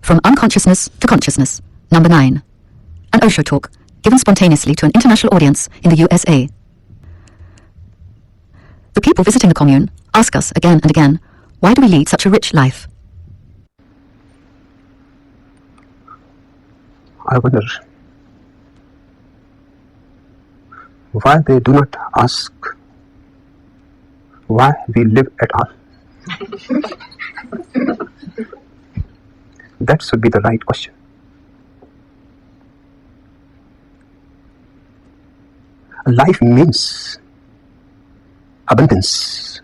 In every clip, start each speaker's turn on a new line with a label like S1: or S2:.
S1: From Unconsciousness to Consciousness. Number 9. An Osho talk, given spontaneously to an international audience in the USA. The people visiting the commune ask us again and again, why do we lead such a rich life?
S2: I wonder why they do not ask why we live at all. That should be the right question. Life means abundance,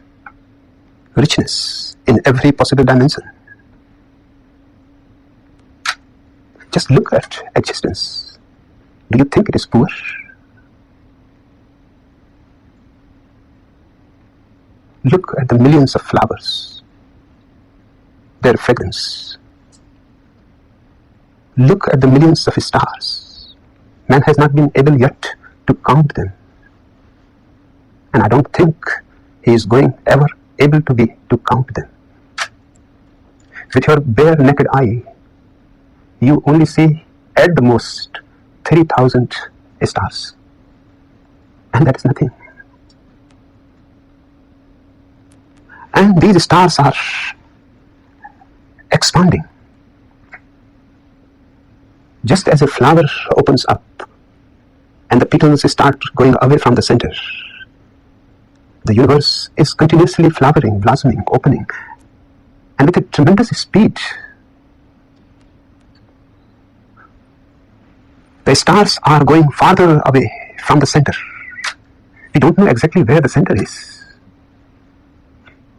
S2: richness in every possible dimension. Just look at existence. Do you think it is poor? Look at the millions of flowers, their fragrance. Look at the millions of stars. Man has not been able yet to count them. And I don't think he is going ever able to be to count them. With your bare naked eye, you only see at the most 3,000 stars. And that is nothing. And these stars are expanding. Just as a flower opens up and the petals start going away from the center, the universe is continuously flowering, blossoming, opening, and with a tremendous speed. The stars are going farther away from the center. We don't know exactly where the center is.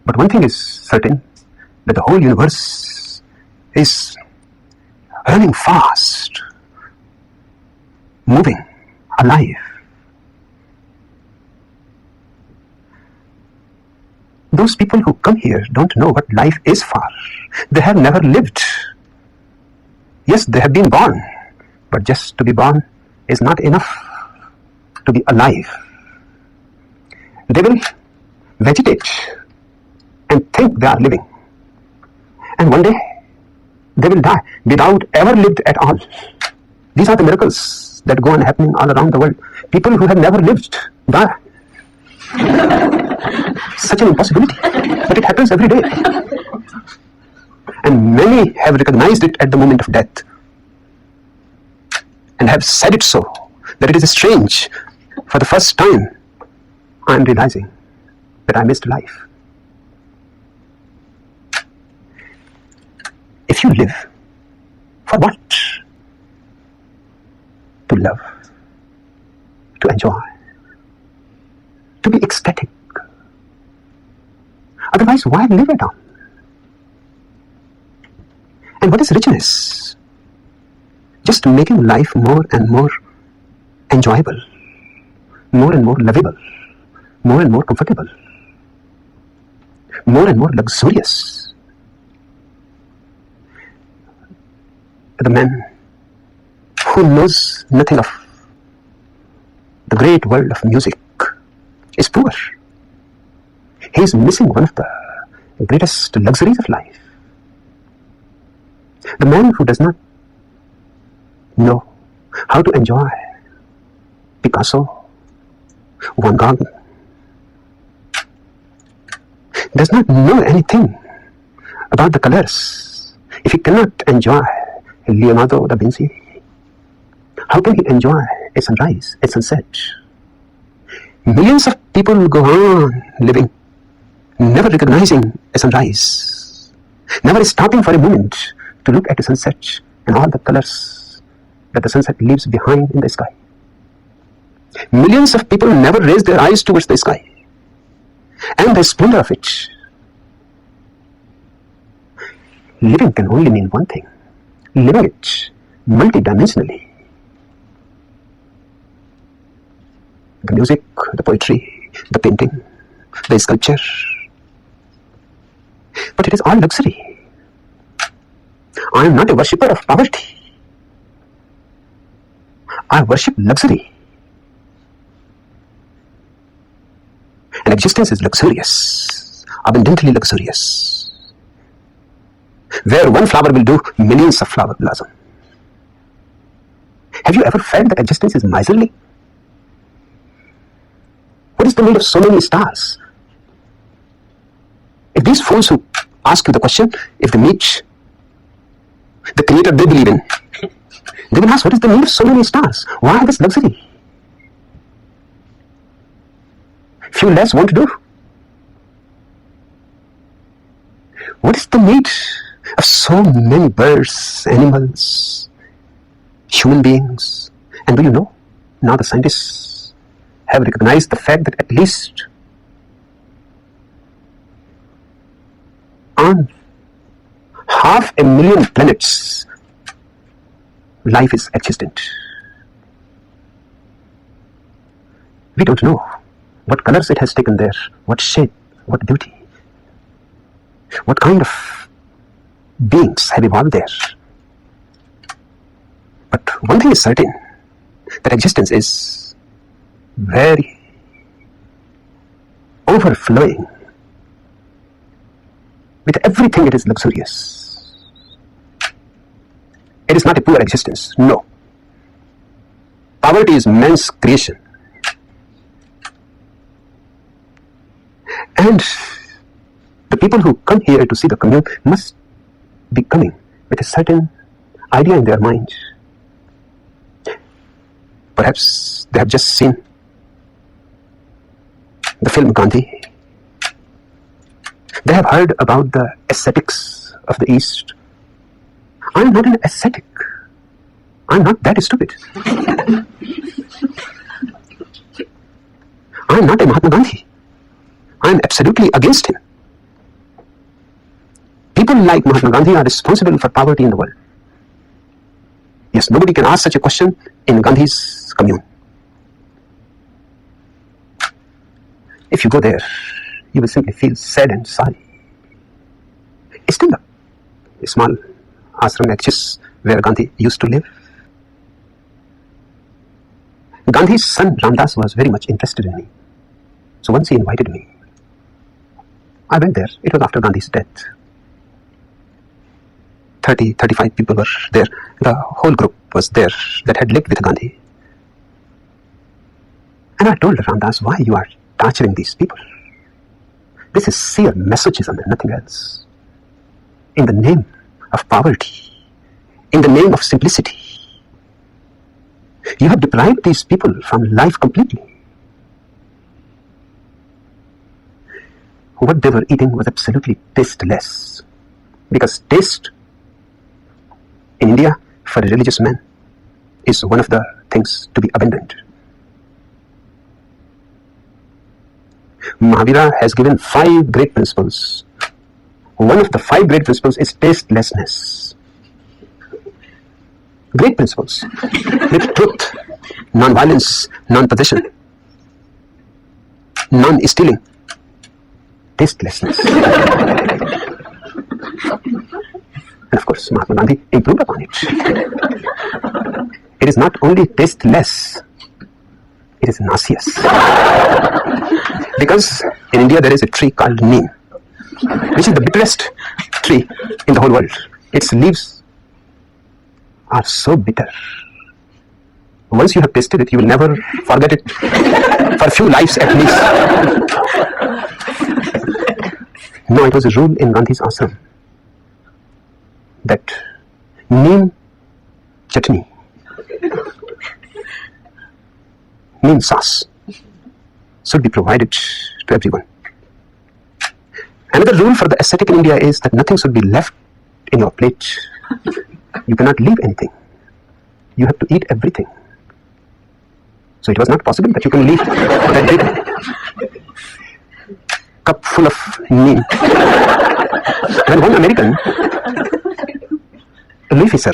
S2: But one thing is certain, that the whole universe is running fast, moving, alive. Those people who come here don't know what life is for. They have never lived. Yes, they have been born, but just to be born is not enough to be alive. They will vegetate and think they are living. And one day, they will die without ever lived at all. These are the miracles that go on happening all around the world. People who have never lived die. Such an impossibility, but it happens every day. And many have recognized it at the moment of death and have said it so, that it is strange. For the first time, I am realizing that I missed life. If you live, for what? To love, to enjoy, to be ecstatic. Otherwise, why live at all? And what is richness? Just making life more and more enjoyable, more and more lovable, more and more comfortable, more and more luxurious. The man who knows nothing of the great world of music is poor. He is missing one of the greatest luxuries of life. The man who does not know how to enjoy Picasso, Van Gogh, does not know anything about the colors. If he cannot enjoy Leonardo da Vinci, how can he enjoy a sunrise, a sunset? Millions of people go on living, never recognizing a sunrise, never stopping for a moment to look at a sunset and all the colors that the sunset leaves behind in the sky. Millions of people never raise their eyes towards the sky and the splendor of it. Living can only mean one thing: living it multidimensionally. The music, the poetry, the painting, the sculpture. But it is all luxury. I am not a worshipper of poverty. I worship luxury. And existence is luxurious, abundantly luxurious. where one flower will do millions of flowers blossom. Have you ever felt that existence is miserly? What is the need of so many stars? If these fools who ask you the question, if they meet the creator they believe in, they will ask, what is the need of so many stars? Why this luxury? Few less want to do. What is the need of so many birds, animals, human beings? And do you know, now the scientists have recognized the fact that at least on 500,000 planets, life is existent. We don't know what colors it has taken there, what shape, what beauty, what kind of beings have evolved there. But one thing is certain, that existence is very overflowing. With everything it is luxurious. It is not a poor existence, no. Poverty is man's creation. And the people who come here to see the commune must be coming with a certain idea in their mind. Perhaps they have just seen the film Gandhi. They have heard about the ascetics of the East. I'm not an ascetic. I'm not that stupid. I'm not a Mahatma Gandhi. I'm absolutely against him. People like Mahatma Gandhi are responsible for poverty in the world. Yes, nobody can ask such a question in Gandhi's commune. If you go there, you will simply feel sad and sorry. Still, a small ashram exists where Gandhi used to live. Gandhi's son Ramdas was very much interested in me. So once he invited me, I went there. It was after Gandhi's death. 35 people were there. The whole group was there that had lived with Gandhi. And I told Ramdas, why you are torturing these people? This is sheer masochism and nothing else. In the name of poverty, in the name of simplicity, you have deprived these people from life completely. What they were eating was absolutely tasteless. Because taste in India for a religious man is one of the things to be abandoned. Mahavira has given 5 great principles. One of the 5 great principles is tastelessness. Great principles. With truth, non-violence, non-possession, non-stealing, tastelessness. And of course, Mahatma Gandhi improved upon it. It is not only tasteless, it is nauseous. Because in India there is a tree called neem, which is the bitterest tree in the whole world. Its leaves are so bitter. Once you have tasted it, you will never forget it for a few lives at least. No, it was a rule in Gandhi's ashram that neem chutney, neem sauce should be provided to everyone. Another rule for the ascetic in India is that nothing should be left in your plate. You cannot leave anything. You have to eat everything. So it was not possible that you can leave that big cup full of neem. When one American, a leaf fisher,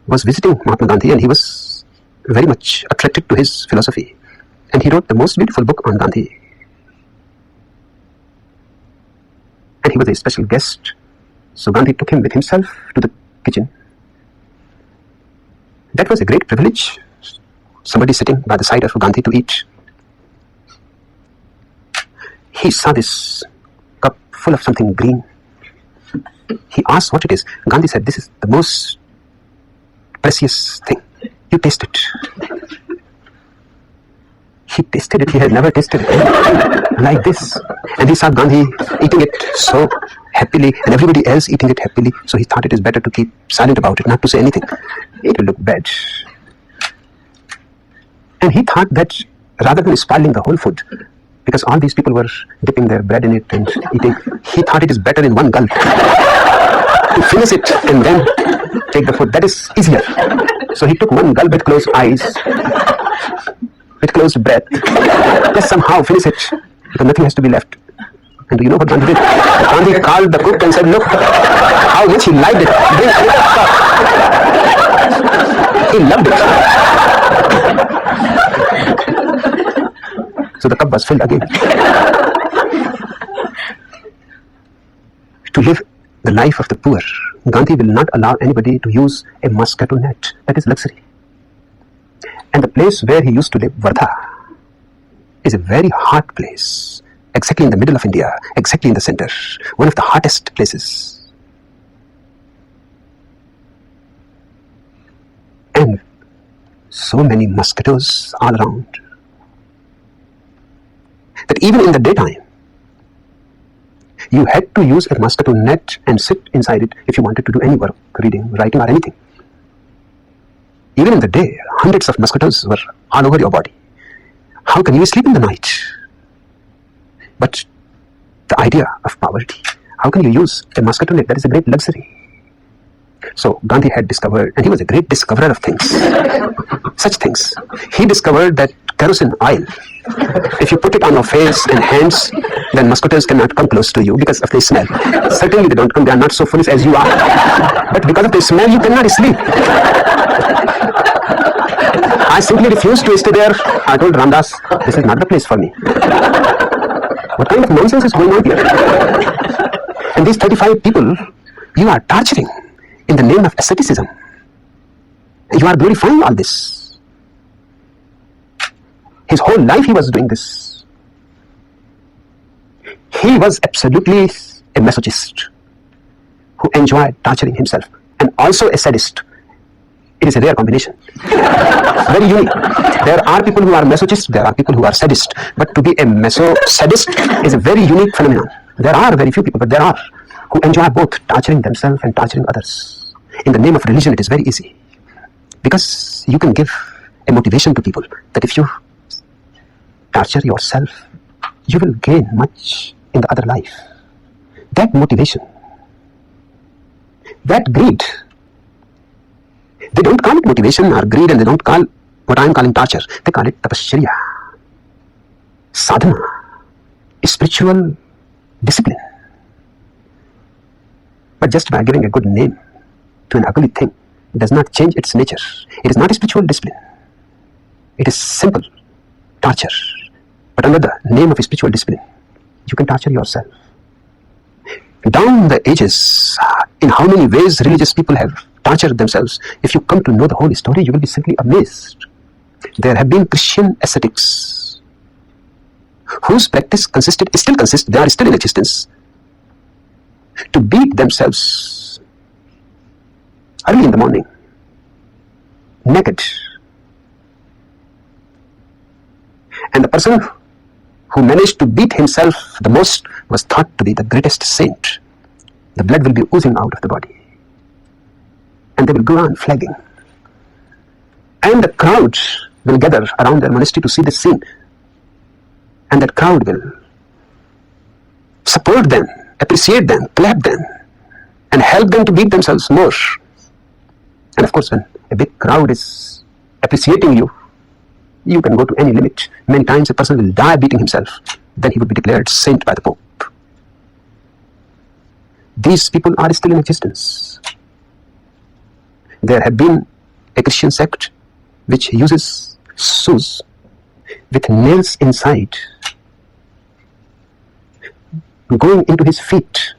S2: was visiting Mahatma Gandhi, and he was very much attracted to his philosophy, and he wrote the most beautiful book on Gandhi. And he was a special guest, so Gandhi took him with himself to the kitchen. That was a great privilege, somebody sitting by the side of Gandhi to eat. He saw this cup full of something green, He asked what it is. Gandhi said, this is the most precious thing. You taste it. He tasted it. He had never tasted it like this. And he saw Gandhi eating it so happily and everybody else eating it happily. So he thought it is better to keep silent about it, not to say anything. It will look bad. And he thought that rather than spoiling the whole food, because all these people were dipping their bread in it and eating, he thought it is better in one gulp to finish it and then take the food. That is easier. So he took one gulp with closed eyes, with closed breath, just somehow finish it, because nothing has to be left. And do you know what Gandhi did? Gandhi called the cook and said, look how much he liked it. Bring another cup. He loved it. So the cup was filled again. To live the life of the poor, Gandhi will not allow anybody to use a mosquito net. That is luxury. And the place where he used to live, Wardha, is a very hot place, exactly in the middle of India, exactly in the center, one of the hottest places. And so many mosquitoes all around that even in the daytime, you had to use a mosquito net and sit inside it if you wanted to do any work, reading, writing, or anything. Even in the day, hundreds of mosquitoes were all over your body. How can you sleep in the night? But the idea of poverty, how can you use a mosquito net? That is a great luxury. So Gandhi had discovered, and he was a great discoverer of things, such things. He discovered that kerosene oil, if you put it on your face and hands, then mosquitoes cannot come close to you because of the smell. Certainly they don't come, they are not so foolish as you are. But because of the smell, you cannot sleep. I simply refused to stay there. I told Ramdas, this is not the place for me. What kind of nonsense is going on here? And these 35 people, you are torturing in the name of asceticism. You are glorifying all this. His whole life he was doing this. He was absolutely a masochist who enjoyed torturing himself, and also a sadist. It is a rare combination. Very unique. There are people who are masochists, there are people who are sadists. But to be a maso-sadist is a very unique phenomenon. There are very few people, but there are, who enjoy both torturing themselves and torturing others. In the name of religion, it is very easy. Because you can give a motivation to people that if you torture yourself, you will gain much in the other life. That motivation, that greed, they don't call it motivation or greed, and they don't call what I am calling torture. They call it tapasya, sadhana, spiritual discipline. But just by giving a good name to an ugly thing does not change its nature. It is not a spiritual discipline. It is simple torture. But under the name of a spiritual discipline, you can torture yourself. Down the ages, in how many ways religious people have tortured themselves, if you come to know the whole story, you will be simply amazed. There have been Christian ascetics whose practice still consists, they are still in existence, to beat themselves early in the morning, naked. And the person who managed to beat himself the most was thought to be the greatest saint. The blood will be oozing out of the body, and they will go on flagging. And the crowd will gather around their monastery to see this scene. And that crowd will support them, appreciate them, clap them, and help them to beat themselves more. And of course, when a big crowd is appreciating you, you can go to any limit. Many times a person will die beating himself. Then he will be declared saint by the Pope. These people are still in existence. There have been a Christian sect which uses shoes with nails inside going into his feet.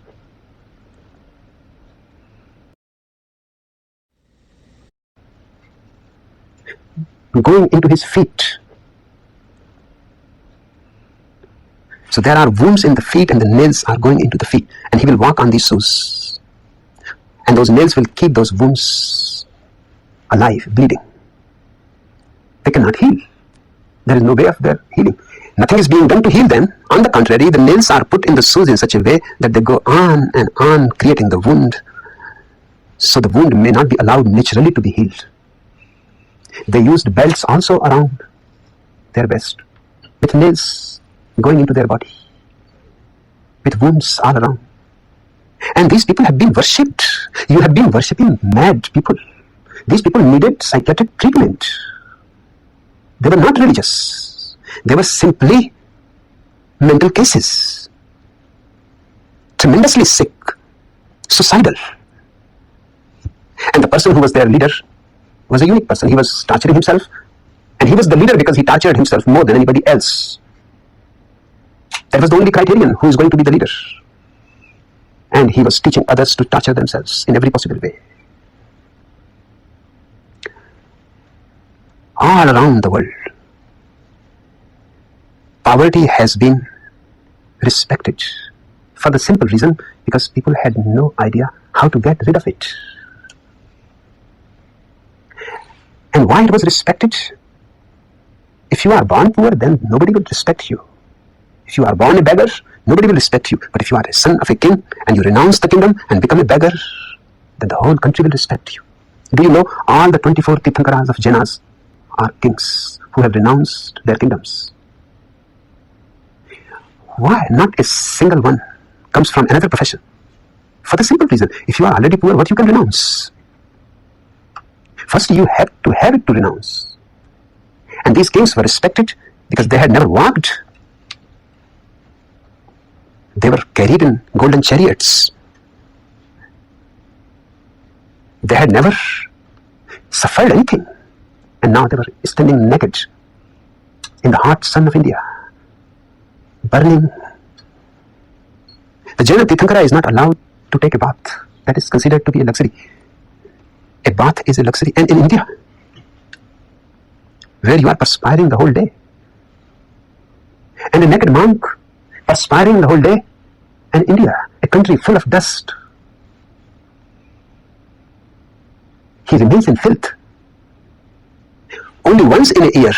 S2: Going into his feet. So there are wounds in the feet and the nails are going into the feet, and he will walk on these shoes. And those nails will keep those wounds alive, bleeding. They cannot heal. There is no way of their healing. Nothing is being done to heal them. On the contrary, the nails are put in the shoes in such a way that they go on and on, creating the wound, so the wound may not be allowed naturally to be healed. They used belts also around their waist, with nails going into their body, with wounds all around. And these people have been worshipped. You have been worshipping mad people. These people needed psychiatric treatment. They were not religious. They were simply mental cases. Tremendously sick, suicidal. And the person who was their leader was a unique person. He was torturing himself, and he was the leader because he tortured himself more than anybody else. That was the only criterion who is going to be the leader. And he was teaching others to torture themselves in every possible way. All around the world, poverty has been respected for the simple reason because people had no idea how to get rid of it. And why it was respected? If you are born poor, then nobody will respect you. If you are born a beggar, nobody will respect you. But if you are a son of a king and you renounce the kingdom and become a beggar, then the whole country will respect you. Do you know all the 24 Tirthankaras of Jainas are kings who have renounced their kingdoms? Why not a single one comes from another profession? For the simple reason, if you are already poor, what you can renounce? First, you have to have it to renounce. And these kings were respected because they had never walked. They were carried in golden chariots. They had never suffered anything. And now they were standing naked in the hot sun of India, burning. The Jaina Tirthankara is not allowed to take a bath. That is considered to be a luxury. A bath is a luxury. And in India, where you are perspiring the whole day, and a naked monk perspiring the whole day, and India, a country full of dust, he remains in filth. Only once in a year,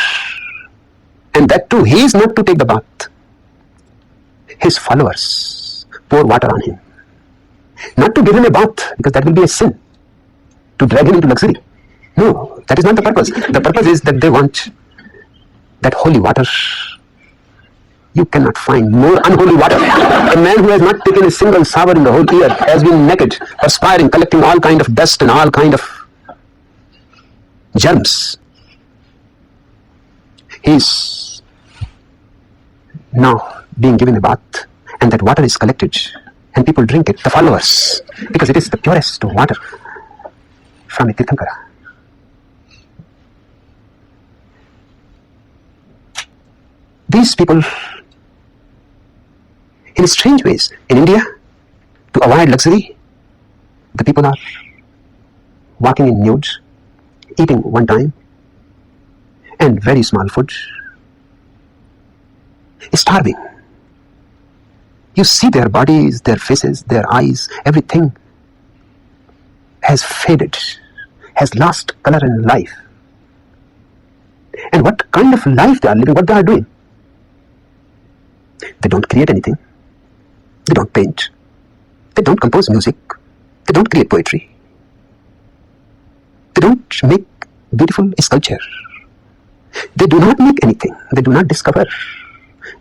S2: and that too, he is not to take the bath. His followers pour water on him. Not to give him a bath, because that will be a sin, to drag him into luxury. No, that is not the purpose. The purpose is that they want that holy water. You cannot find more unholy water. A man who has not taken a single shower in the whole year has been naked, perspiring, collecting all kind of dust and all kind of germs. He is now being given a bath, and that water is collected, and people drink it, the followers, because it is the purest water from a Tirthankara. These people, in strange ways, in India, to avoid luxury, the people are walking in nude, eating one time, and very small food, starving. You see their bodies, their faces, their eyes, everything has faded, has lost color and life. And what kind of life they are living, what they are doing? They don't create anything. They don't paint. They don't compose music. They don't create poetry. They don't make beautiful sculpture. They do not make anything. They do not discover.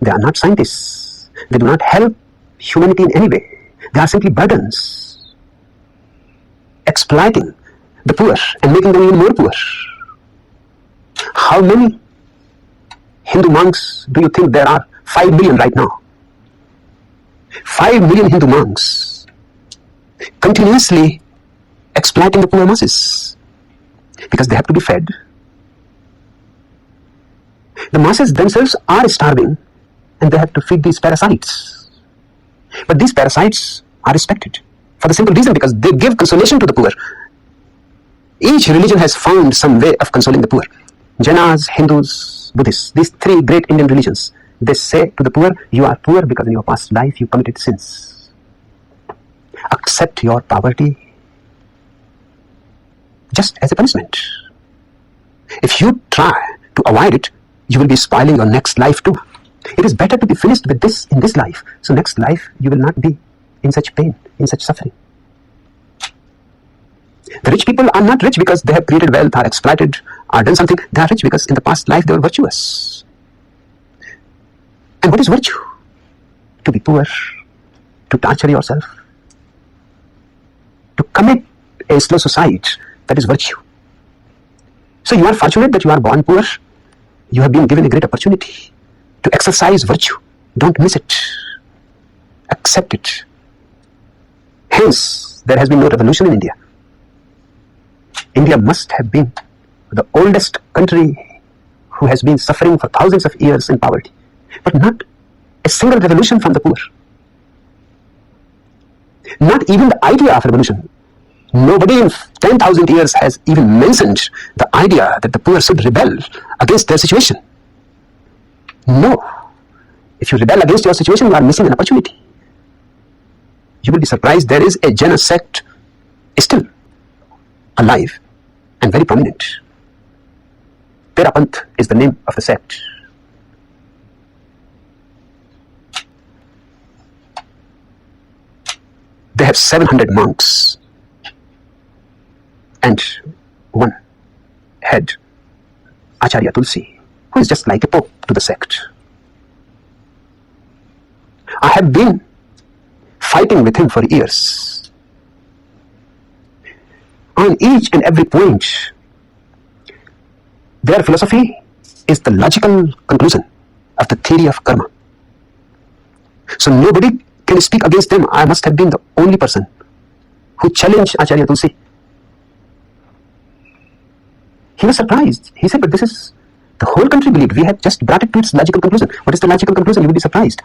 S2: They are not scientists. They do not help humanity in any way. They are simply burdens, exploiting the poor and making them even more poor. How many Hindu monks do you think there are? 5 million right now. 5 million Hindu monks continuously exploiting the poor masses because they have to be fed. The masses themselves are starving and they have to feed these parasites. But these parasites are respected for the simple reason because they give consolation to the poor. Each religion has found some way of consoling the poor. Jainas, Hindus, Buddhists, these three great Indian religions, they say to the poor, you are poor because in your past life you committed sins. Accept your poverty just as a punishment. If you try to avoid it, you will be spoiling your next life too. It is better to be finished with this in this life, so next life you will not be in such pain, in such suffering. The rich people are not rich because they have created wealth or exploited or done something. They are rich because in the past life they were virtuous. And what is virtue? To be poor, to torture yourself, to commit a slow suicide, that is virtue. So you are fortunate that you are born poor. You have been given a great opportunity to exercise virtue. Don't miss it. Accept it. Hence, there has been no revolution in India. India must have been the oldest country who has been suffering for thousands of years in poverty, but not a single revolution from the poor. Not even the idea of revolution. Nobody in 10,000 years has even mentioned the idea that the poor should rebel against their situation. No. If you rebel against your situation, you are missing an opportunity. You will be surprised there is a Jaina sect still alive and very prominent. Terapanth is the name of the sect. They have 700 monks and one head, Acharya Tulsi, who is just like a pope to the sect. I have been fighting with him for years. On each and every point, their philosophy is the logical conclusion of the theory of karma. So nobody can speak against them. I must have been the only person who challenged Acharya Tulsi. He was surprised. He said, but this is the whole country believed. We have just brought it to its logical conclusion. What is the logical conclusion? You will be surprised.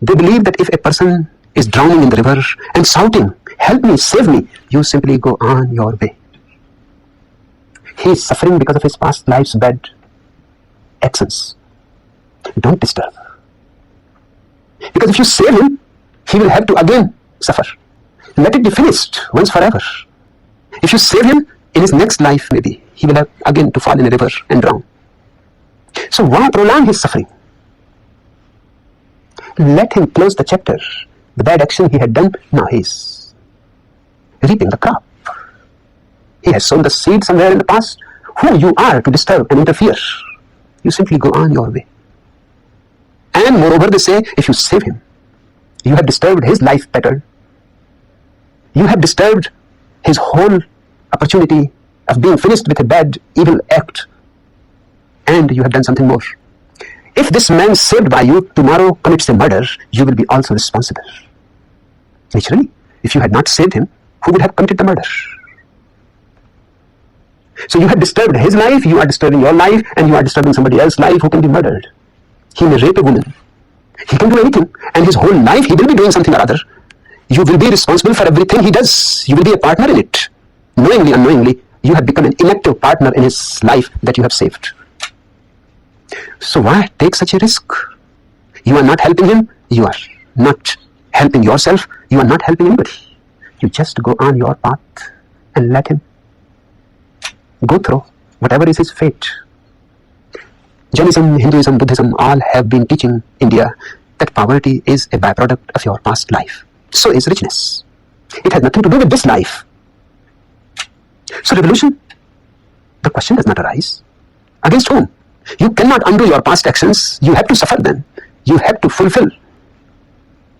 S2: They believe that if a person is drowning in the river and shouting, help me, save me, you simply go on your way. He is suffering because of his past life's bad actions. Don't disturb. Because if you save him, he will have to again suffer. Let it be finished once forever. If you save him, in his next life maybe, he will have again to fall in a river and drown. So why prolong his suffering? Let him close the chapter. The bad action he had done, now he is reaping the crop. He has sown the seed somewhere in the past. Who you are to disturb and interfere? You simply go on your way. And moreover, they say, if you save him, you have disturbed his life pattern. You have disturbed his whole opportunity of being finished with a bad, evil act. And you have done something more. If this man saved by you tomorrow commits a murder, you will be also responsible. Naturally, if you had not saved him, who would have committed the murder? So you have disturbed his life, you are disturbing your life, and you are disturbing somebody else's life who can be murdered. He may rape a woman. He can do anything, and his whole life he will be doing something or other. You will be responsible for everything he does. You will be a partner in it. Knowingly, unknowingly, you have become an inactive partner in his life that you have saved. So why take such a risk? You are not helping him, you are not helping yourself, you are not helping anybody. You just go on your path and let him go through whatever is his fate. Jainism, Hinduism, Buddhism all have been teaching India that poverty is a byproduct of your past life. So is richness. It has nothing to do with this life. So revolution, the question does not arise. Against whom? You cannot undo your past actions. You have to suffer them. You have to fulfill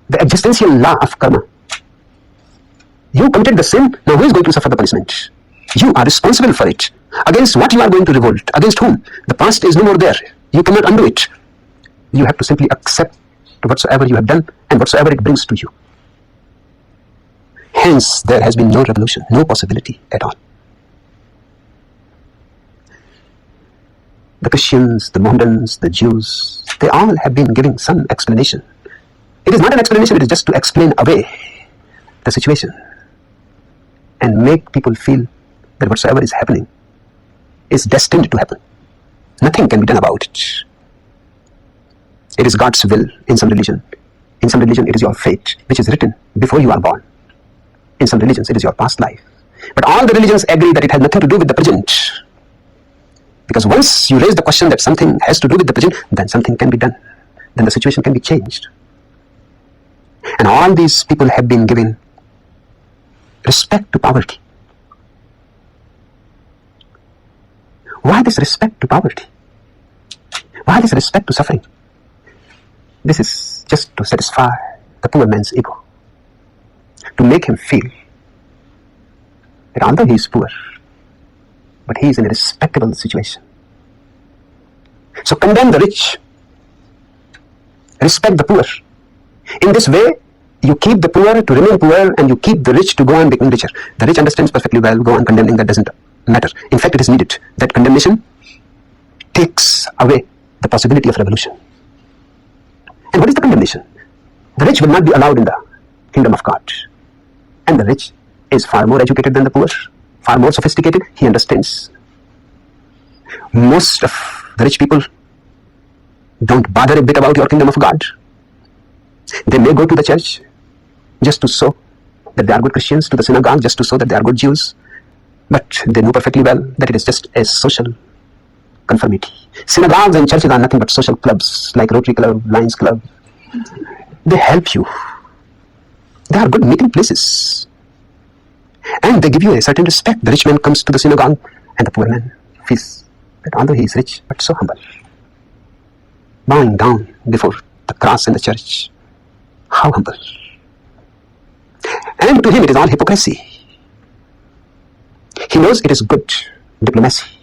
S2: the existential law of karma. You committed the sin, now who is going to suffer the punishment? You are responsible for it. Against what you are going to revolt? Against whom? The past is no more there. You cannot undo it. You have to simply accept whatsoever you have done and whatsoever it brings to you. Hence, there has been no revolution, no possibility at all. The Christians, the Mohammedans, the Jews, they all have been giving some explanation. It is not an explanation, it is just to explain away the situation and make people feel that whatsoever is happening is destined to happen. Nothing can be done about it. It is God's will in some religion. In some religion, it is your fate, which is written before you are born. In some religions, it is your past life. But all the religions agree that it has nothing to do with the present. Because once you raise the question that something has to do with the present, then something can be done. Then the situation can be changed. And all these people have been given respect to poverty. Why this respect to poverty? Why this respect to suffering? This is just to satisfy the poor man's ego, to make him feel that although he is poor, but he is in a respectable situation. So condemn the rich, respect the poor. In this way, you keep the poor to remain poor, and you keep the rich to go on becoming richer. The rich understands perfectly well, go on condemning, that doesn't matter. In fact, it is needed. That condemnation takes away the possibility of revolution. And what is the condemnation? The rich will not be allowed in the kingdom of God. And the rich is far more educated than the poor, far more sophisticated. He understands. Most of the rich people don't bother a bit about your kingdom of God. They may go to the church just to show that they are good Christians, to the synagogue just to show that they are good Jews, but they know perfectly well that it is just a social conformity. Synagogues and churches are nothing but social clubs like Rotary Club, Lions Club. They help you. They are good meeting places. And they give you a certain respect. The rich man comes to the synagogue and the poor man feels that although he is rich, but so humble, bowing down before the cross in the church. How humble. And to him it is all hypocrisy. He knows it is good diplomacy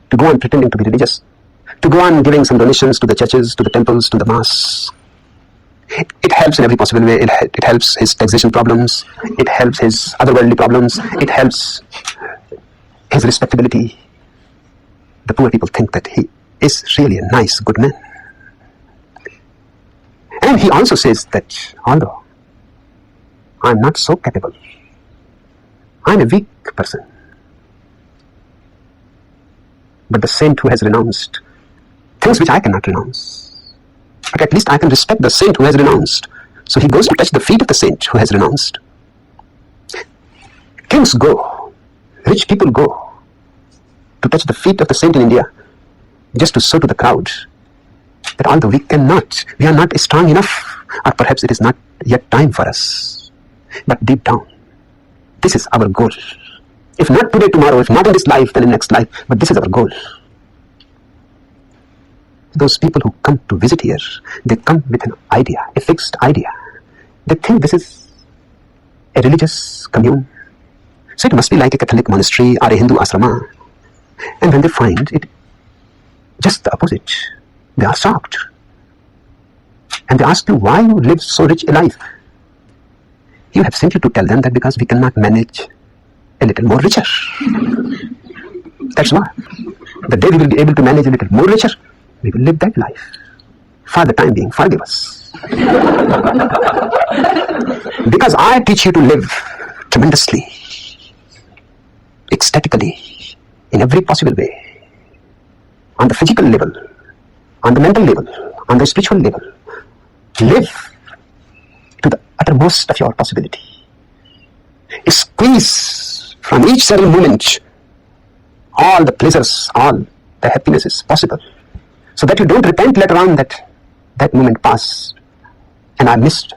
S2: to go on pretending to be religious, to go on giving some donations to the churches, to the temples, to the mosques. It helps in every possible way. It helps his taxation problems. It helps his otherworldly problems. It helps his respectability. The poor people think that he is really a nice, good man. And he also says that although I am not so capable, I am a weak person, but the saint who has renounced things which I cannot renounce, but at least I can respect the saint who has renounced. So he goes to touch the feet of the saint who has renounced. Kings go, rich people go to touch the feet of the saint in India just to show to the crowd that although we cannot, we are not strong enough, or perhaps it is not yet time for us, but deep down, this is our goal. If not today, tomorrow, if not in this life, then in next life, but this is our goal. Those people who come to visit here, they come with an idea, a fixed idea. They think this is a religious commune. So it must be like a Catholic monastery or a Hindu asrama. And when they find it just the opposite, they are shocked. And they ask you why you live so rich a life. You have simply to tell them that because we cannot manage a little more richer. That's why. The day we will be able to manage a little more richer, we will live that life. For the time being, forgive us. Because I teach you to live tremendously, ecstatically, in every possible way. On the physical level, on the mental level, on the spiritual level. Live to the uttermost of your possibility. Squeeze from each single moment all the pleasures, all the happinesses possible, so that you don't repent later on that that moment passed and I missed.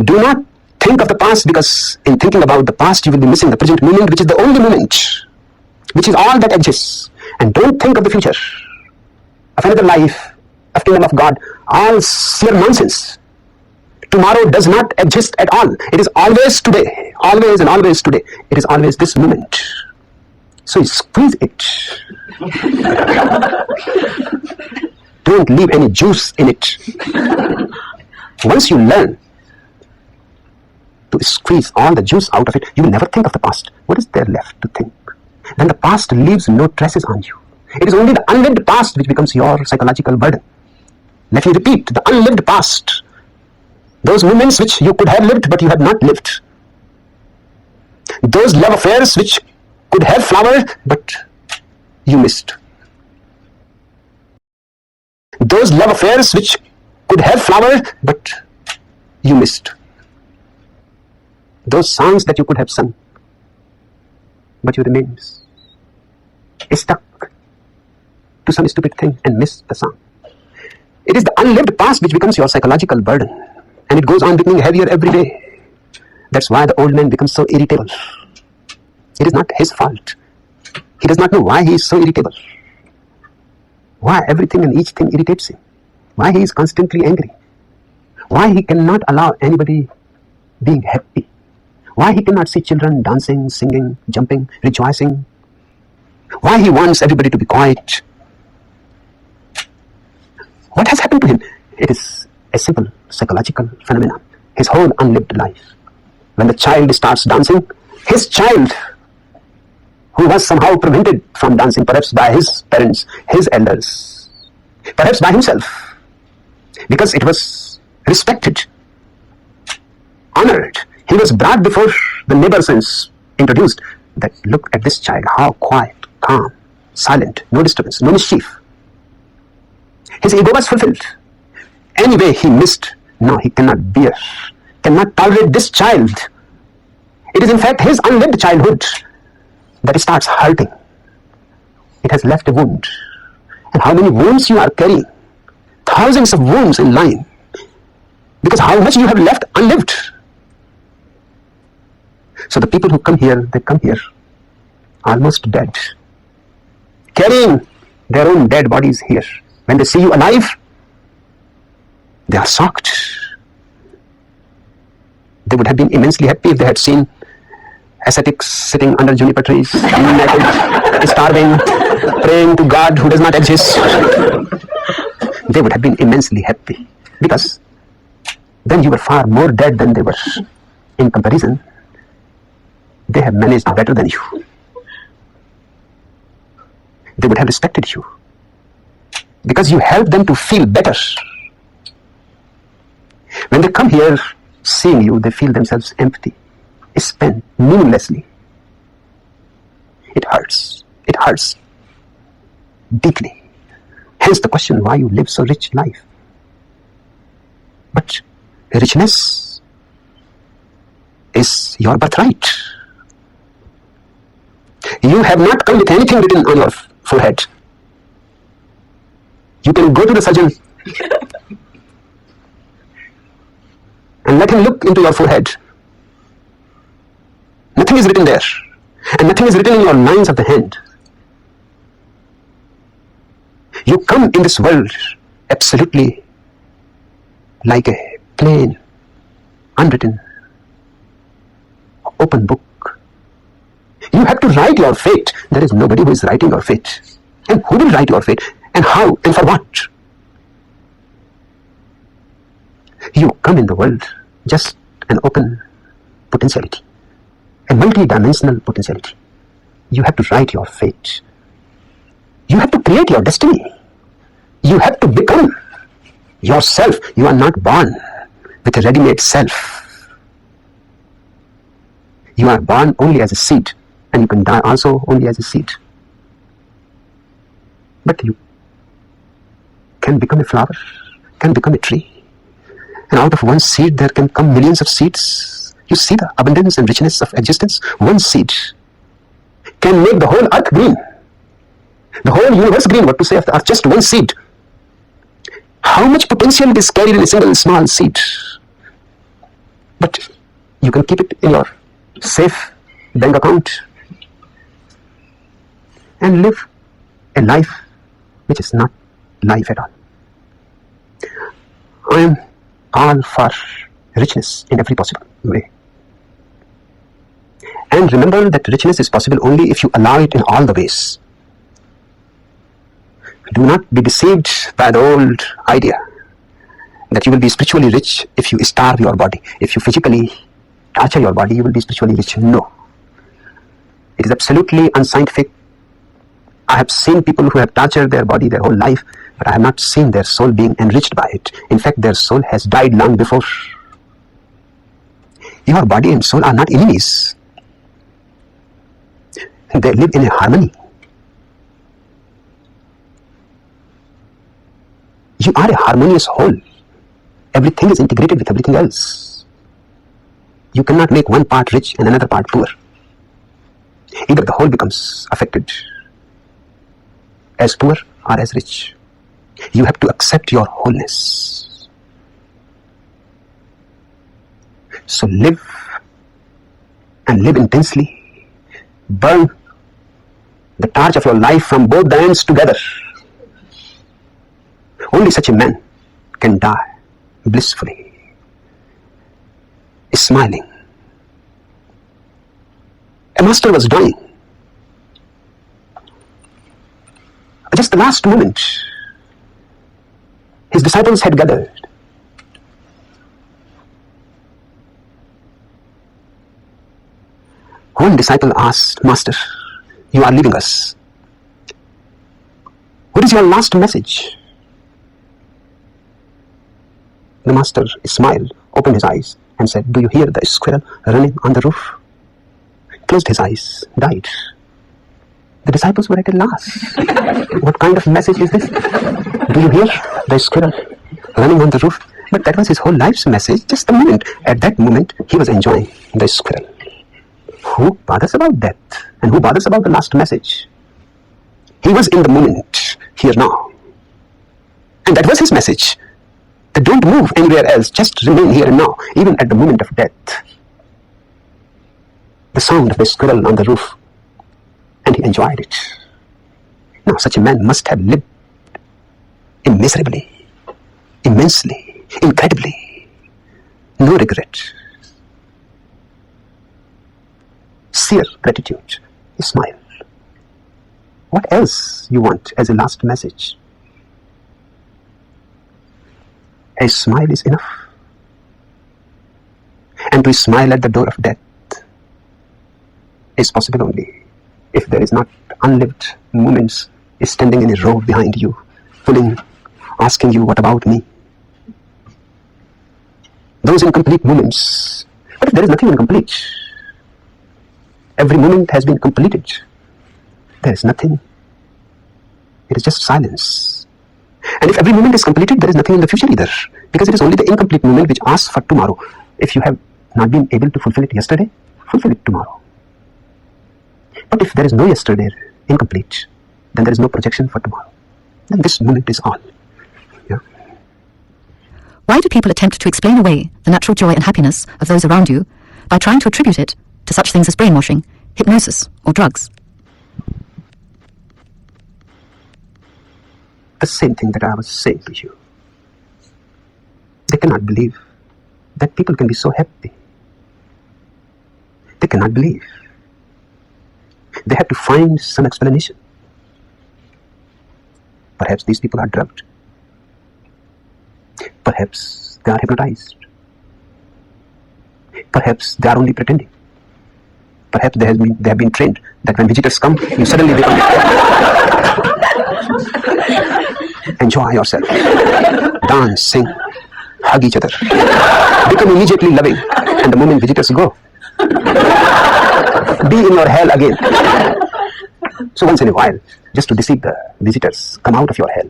S2: Do not think of the past, because in thinking about the past you will be missing the present moment, which is the only moment, which is all that exists. And don't think of the future, of another life, of kingdom of God, all sheer nonsense. Tomorrow does not exist at all. It is always today, always and always today. It is always this moment. So squeeze it. Don't leave any juice in it. Once you learn to squeeze all the juice out of it, you will never think of the past. What is there left to think? Then the past leaves no traces on you. It is only the unlived past which becomes your psychological burden. Let me repeat, the unlived past. Those moments which you could have lived but you have not lived. Those love affairs which could have flowered but you missed. Those love affairs which could have flowered but you missed. those songs that you could have sung, but you remained stuck to some stupid thing and missed the song. It is the unlived past which becomes your psychological burden, and it goes on becoming heavier every day. That's why the old man becomes so irritable. It is not his fault. He does not know why he is so irritable. Why everything and each thing irritates him. Why he is constantly angry. Why he cannot allow anybody being happy. Why he cannot see children dancing, singing, jumping, rejoicing. Why he wants everybody to be quiet. What has happened to him? It is a simple psychological phenomenon. His whole unlived life. When the child starts dancing, his child, who was somehow prevented from dancing, perhaps by his parents, his elders, perhaps by himself, because it was respected, honored. He was brought before the neighbors and introduced that look at this child, how quiet, calm, silent, no disturbance, no mischief. His ego was fulfilled. Anyway, he missed. No, he cannot bear, cannot tolerate this child. It is in fact his unlived childhood that starts hurting. It has left a wound. And how many wounds you are carrying? Thousands of wounds in line. Because how much you have left unlived. So the people who come here, they come here almost dead, carrying their own dead bodies here. When they see you alive, they are shocked. They would have been immensely happy if they had seen ascetics sitting under juniper trees, naked, starving, praying to God who does not exist. They would have been immensely happy, because then you were far more dead than they were. In comparison, they have managed better than you. They would have respected you, because you helped them to feel better. When they come here, seeing you, they feel themselves empty, spent meaninglessly. It hurts. It hurts deeply. Hence the question, why you live so rich life? But richness is your birthright. You have not come with anything written on your forehead. You can go to the surgeon and let him look into your forehead. Nothing is written there, and nothing is written in your lines of the hand. You come in this world absolutely like a plain, unwritten, open book. You have to write your fate. There is nobody who is writing your fate. And who will write your fate? And how? And for what? You come in the world just an open potentiality, a multi-dimensional potentiality. You have to write your fate. You have to create your destiny. You have to become yourself. You are not born with a ready-made self. You are born only as a seed, and you can die also only as a seed. But you can become a flower, can become a tree. And out of one seed there can come millions of seeds. You see the abundance and richness of existence. One seed can make the whole earth green, the whole universe green. What to say of the earth? Just one seed. How much potential is carried in a single small seed? But you can keep it in your safe bank account and live a life which is not life at all. I am all for richness in every possible way. And remember that richness is possible only if you allow it in all the ways. Do not be deceived by the old idea that you will be spiritually rich if you starve your body. If you physically torture your body, you will be spiritually rich. No. It is absolutely unscientific. I have seen people who have tortured their body their whole life, but I have not seen their soul being enriched by it. In fact, their soul has died long before. Your body and soul are not enemies. They live in a harmony. You are a harmonious whole. Everything is integrated with everything else. You cannot make one part rich and another part poor. Either the whole becomes affected, as poor or as rich. You have to accept your wholeness. So live, and live intensely. Burn the torch of your life from both the ends together. Only such a man can die blissfully, smiling. A master was dying. Just the last moment, his disciples had gathered. One disciple asked, "Master, you are leaving us. What is your last message?" The master smiled, opened his eyes, and said, "Do you hear the squirrel running on the roof?" Closed his eyes, died. The disciples were at a loss. What kind of message is this? Do you hear the squirrel running on the roof? But that was his whole life's message, just a moment. At that moment, he was enjoying the squirrel. Who bothers about death? And who bothers about the last message? He was in the moment, here now. And that was his message. That don't move anywhere else, just remain here and now, even at the moment of death. The sound of the squirrel on the roof, and he enjoyed it. Now such a man must have lived immeasurably, immensely, incredibly, no regret, sincere gratitude, a smile. What else you want as a last message? A smile is enough. And to smile at the door of death is possible only if there is not unlived moments standing in a row behind you, pulling, asking you, "What about me?" Those incomplete moments. But if there is nothing incomplete, every moment has been completed. There is nothing. It is just silence. And if every moment is completed, there is nothing in the future either, because it is only the incomplete moment which asks for tomorrow. If you have not been able to fulfill it yesterday, fulfill it tomorrow. But if there is no yesterday incomplete, then there is no projection for tomorrow. Then this moment is all. Yeah.
S1: Why do people attempt to explain away the natural joy and happiness of those around you by trying to attribute it to such things as brainwashing, hypnosis, or drugs?
S2: The same thing that I was saying to you. They cannot believe that people can be so happy. They cannot believe. They have to find some explanation. Perhaps these people are drugged. Perhaps they are hypnotized. Perhaps they are only pretending. Perhaps they have been trained that when visitors come, you suddenly become enjoy yourself. Dance, sing, hug each other. Become immediately loving. And the moment visitors go, be in your hell again. So once in a while, just to deceive the visitors, come out of your hell.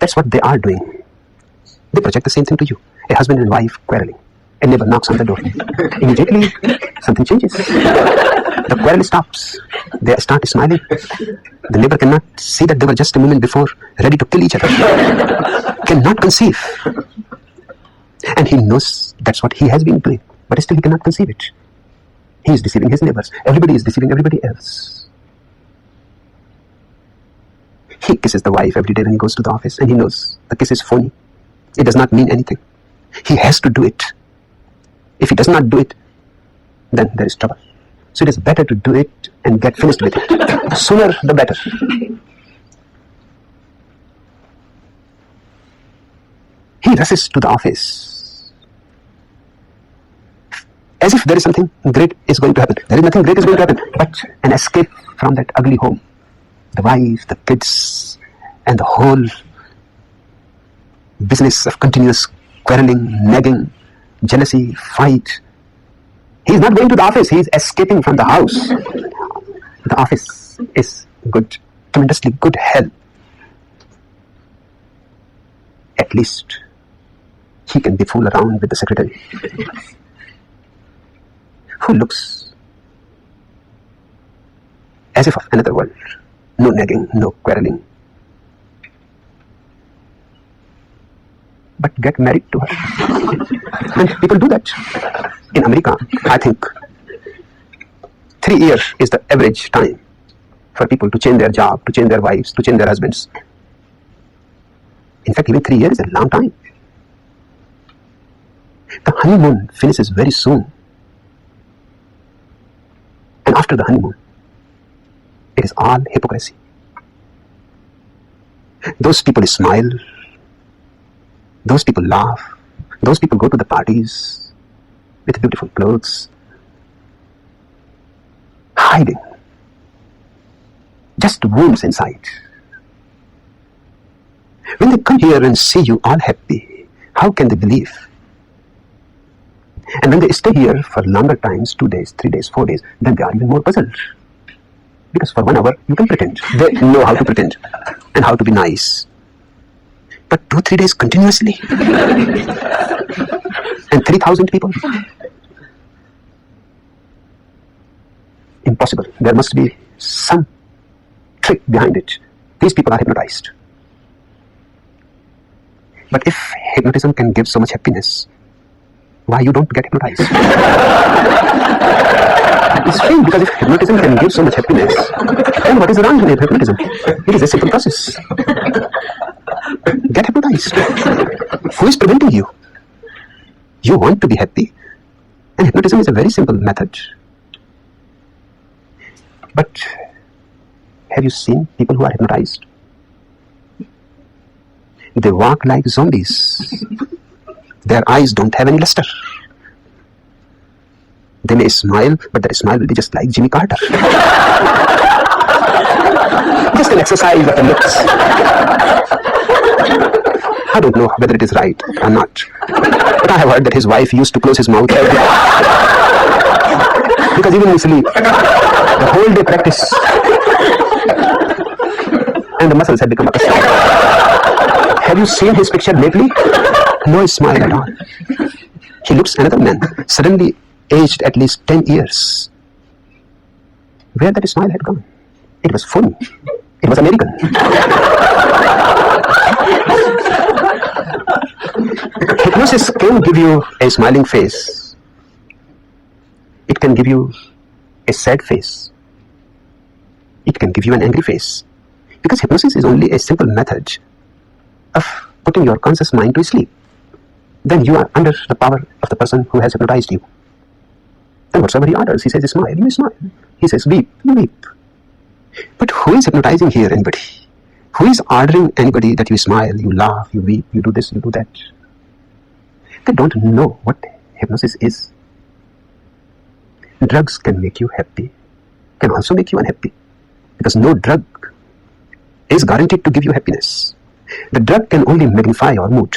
S2: That's what they are doing. They project the same thing to you. A husband and wife quarreling. A neighbor knocks on the door. Immediately, something changes. The quarrel stops. They start smiling. The neighbor cannot see that they were just a moment before ready to kill each other. Cannot conceive. And he knows that's what he has been doing. But still he cannot conceive it. He is deceiving his neighbors. Everybody is deceiving everybody else. He kisses the wife every day when he goes to the office, and he knows the kiss is phony. It does not mean anything. He has to do it. If he does not do it, then there is trouble. So it is better to do it and get finished with it. The sooner the better. He rushes to the office as if there is something great is going to happen. There is nothing great is going to happen, but an escape from that ugly home. The wife, the kids, and the whole business of continuous quarreling, nagging, jealousy, fight. He is not going to the office. He is escaping from the house. The office is good, tremendously good hell. At least he can be fool around with the secretary. who looks as if of another world. No nagging, no quarreling. But get married to her. And people do that. In America, I think 3 years is the average time for people to change their job, to change their wives, to change their husbands. In fact, even 3 years is a long time. The honeymoon finishes very soon. And after the honeymoon, it is all hypocrisy. Those people smile. Those people laugh. Those people go to the parties with beautiful clothes, hiding just wounds inside. When they come here and see you all happy, how can they believe? And when they stay here for longer times, 2 days, 3 days, 4 days, then they are even more puzzled. Because for 1 hour, you can pretend. They know how to pretend and how to be nice. But 2-3 days continuously? And 3,000 people? Impossible. There must be some trick behind it. These people are hypnotized. But if hypnotism can give so much happiness, why you don't get hypnotized? It's strange, because if hypnotism can give so much happiness, then what is wrong with hypnotism? It is a simple process. Get hypnotized. Who is preventing you? You want to be happy, and hypnotism is a very simple method. But have you seen people who are hypnotized? They walk like zombies. Their eyes don't have any luster. They may smile, but their smile will be just like Jimmy Carter. Just an exercise of the lips. I don't know whether it is right or not. But I have heard that his wife used to close his mouth every day. Because even in sleep, the whole day practice. And the muscles have become accustomed. Have you seen his picture lately? No smile at all. He looks another man, suddenly aged at least 10 years. Where that smile had gone? It was full. It was American. Hypnosis can give you a smiling face. It can give you a sad face. It can give you an angry face. Because hypnosis is only a simple method of putting your conscious mind to sleep. Then you are under the power of the person who has hypnotized you. And whatsoever he orders, he says smile, you smile. He says weep, you weep. But who is hypnotizing here anybody? Who is ordering anybody that you smile, you laugh, you weep, you do this, you do that? They don't know what hypnosis is. Drugs can make you happy, can also make you unhappy. Because no drug is guaranteed to give you happiness. The drug can only magnify your mood.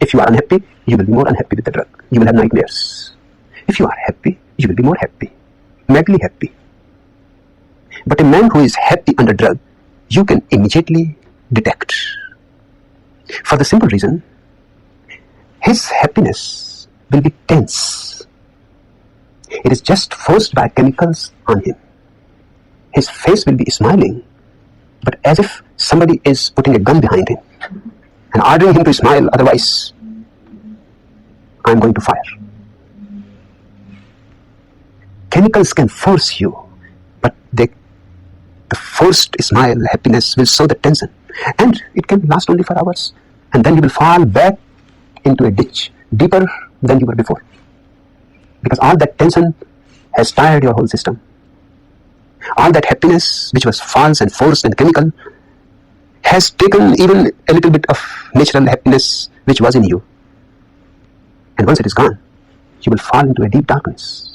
S2: If you are unhappy, you will be more unhappy with the drug. You will have nightmares. If you are happy, you will be more happy, madly happy. But a man who is happy under drug, you can immediately detect. For the simple reason, his happiness will be tense. It is just forced by chemicals on him. His face will be smiling, but as if somebody is putting a gun behind him and ordering him to smile, otherwise I am going to fire. Chemicals can force you, but the forced smile, happiness will sow the tension, and it can last only for hours, and then you will fall back into a ditch deeper than you were before, because all that tension has tired your whole system. All that happiness, which was false and forced and chemical, has taken even a little bit of natural happiness which was in you, and once it is gone, you will fall into a deep darkness.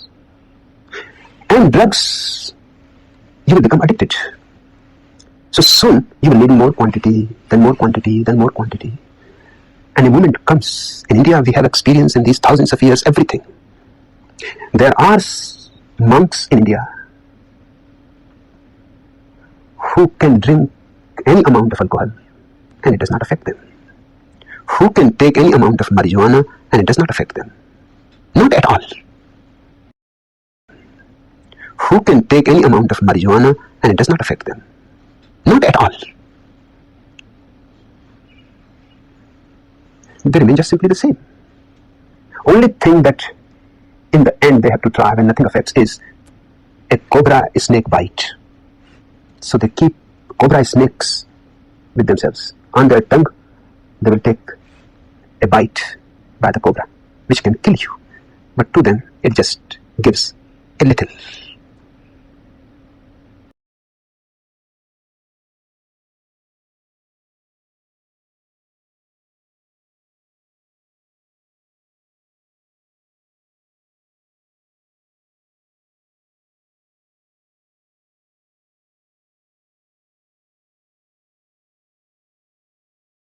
S2: And drugs, you will become addicted. So soon you will need more quantity, then more quantity, then more quantity. And a moment comes. In India, we have experienced in these thousands of years everything. There are monks in India who can drink any amount of alcohol and it does not affect them. Who can take any amount of marijuana and it does not affect them. Not at all. who can take any amount of marijuana and it does not affect them. Not at all. They remain just simply the same. Only thing that in the end they have to try when nothing affects is a cobra snake bite. So they keep cobra snakes with themselves. On their tongue, they will take a bite by the cobra, which can kill you. But to them, it just gives a little.